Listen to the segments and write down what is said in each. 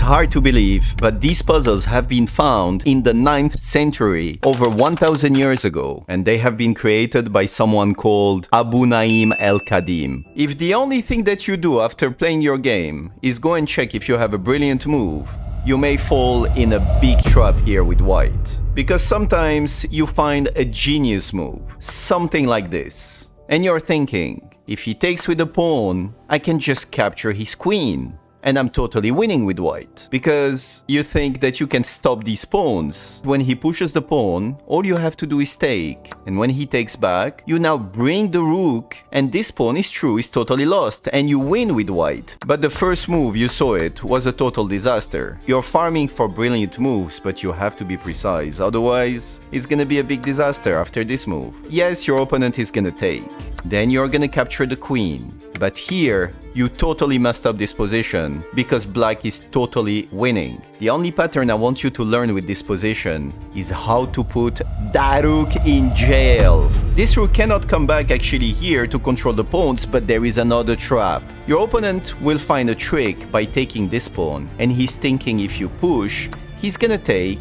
hard to believe, but these puzzles have been found in the 9th century, over 1000 years ago, and they have been created by someone called Abu Naim el-Qadim. If the only thing that you do after playing your game is go and check if you have a brilliant move, you may fall in a big trap here with white. Because sometimes you find a genius move, something like this. And you're thinking, if he takes with a pawn, I can just capture his queen. And I'm totally winning with white. Because you think that you can stop these pawns. When he pushes the pawn, all you have to do is take. And when he takes back, you now bring the rook, and this pawn is totally lost, and you win with white. But the first move, you saw it, was a total disaster. You're farming for brilliant moves, but you have to be precise, otherwise it's gonna be a big disaster after this move. Yes, your opponent is gonna take. Then you're gonna capture the queen. But here, you totally messed up this position because black is totally winning. The only pattern I want you to learn with this position is how to put that rook in jail. This rook cannot come back actually here to control the pawns, but there is another trap. Your opponent will find a trick by taking this pawn, and he's thinking if you push, he's gonna take,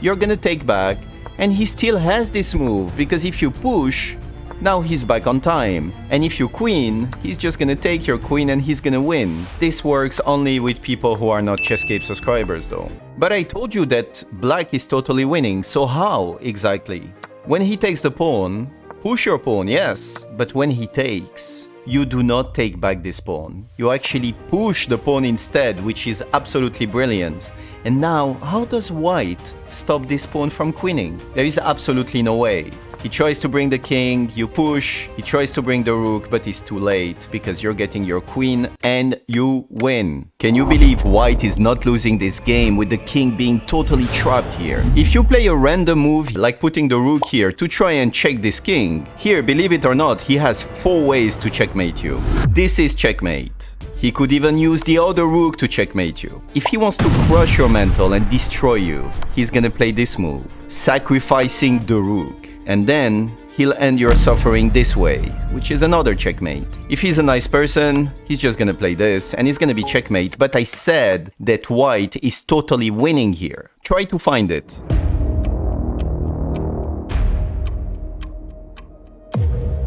you're gonna take back, and he still has this move, because if you push, now he's back on time. And if you queen, he's just gonna take your queen and he's gonna win. This works only with people who are not Chesscape subscribers though. But I told you that black is totally winning, so how exactly? When he takes the pawn, push your pawn, yes, but when he takes, you do not take back this pawn. You actually push the pawn instead, which is absolutely brilliant. And now, how does white stop this pawn from queening? There is absolutely no way. He tries to bring the king, you push, he tries to bring the rook, but it's too late because you're getting your queen and you win. Can you believe white is not losing this game with the king being totally trapped here? If you play a random move like putting the rook here to try and check this king, here, believe it or not, he has 4 ways to checkmate you. This is checkmate. He could even use the other rook to checkmate you. If he wants to crush your mantle and destroy you, he's gonna play this move, sacrificing the rook. And then he'll end your suffering this way, which is another checkmate. If he's a nice person, he's just gonna play this and it's gonna be checkmate. But I said that white is totally winning here. Try to find it.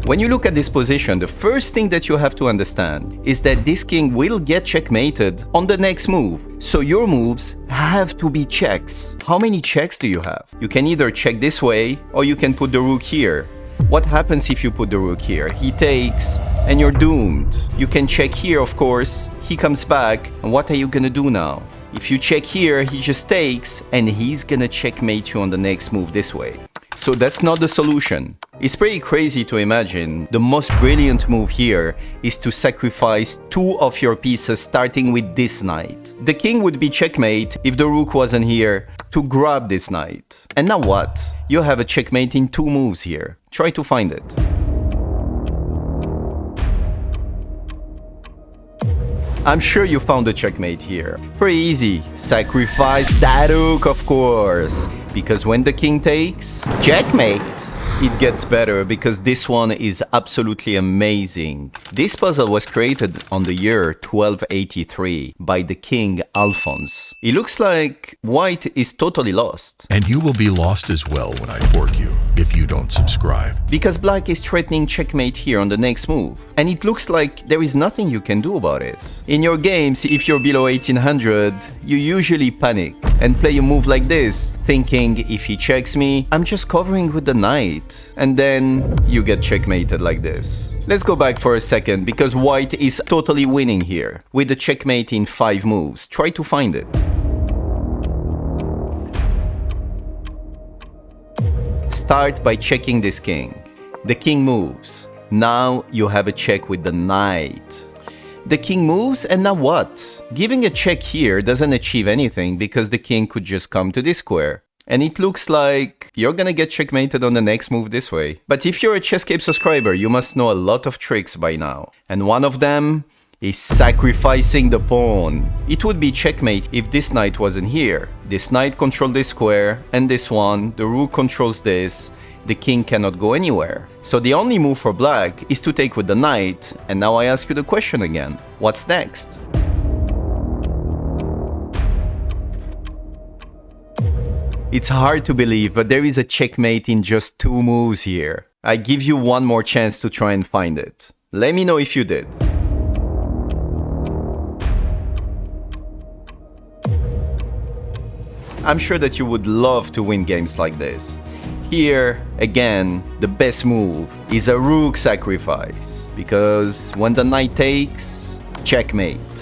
When you look at this position, the first thing that you have to understand is that this king will get checkmated on the next move. So your moves have to be checks. How many checks do you have? You can either check this way or you can put the rook here. What happens if you put the rook here? He takes and you're doomed. You can check here, of course. He comes back, and what are you gonna do now? If you check here, he just takes and he's gonna checkmate you on the next move this way. So that's not the solution. It's pretty crazy to imagine. The most brilliant move here is to sacrifice 2 of your pieces starting with this knight. The king would be checkmate if the rook wasn't here to grab this knight. And now what? You have a checkmate in 2 moves here. Try to find it. I'm sure you found a checkmate here. Pretty easy. Sacrifice that rook, of course. Because when the king takes, checkmate. It gets better because this one is absolutely amazing. This puzzle was created on the year 1283 by the King Alphonse. It looks like white is totally lost. And you will be lost as well when I fork you, if you don't subscribe. Because black is threatening checkmate here on the next move. And it looks like there is nothing you can do about it. In your games, if you're below 1800, you usually panic and play a move like this, thinking if he checks me, I'm just covering with the knight. And then you get checkmated like this. Let's go back for a second because white is totally winning here with the checkmate in 5 moves. Try to find it. Start by checking this king. The king moves. Now you have a check with the knight. The king moves, and now what? Giving a check here doesn't achieve anything because the king could just come to this square. And it looks like you're gonna get checkmated on the next move this way. But if you're a Chesscape subscriber, you must know a lot of tricks by now. And one of them is sacrificing the pawn. It would be checkmate if this knight wasn't here. This knight controls this square, and this one, the rook controls this. The king cannot go anywhere. So the only move for black is to take with the knight. And now I ask you the question again. What's next? It's hard to believe, but there is a checkmate in just 2 moves here. I give you one more chance to try and find it. Let me know if you did. I'm sure that you would love to win games like this. Here, again, the best move is a rook sacrifice, because when the knight takes, checkmate.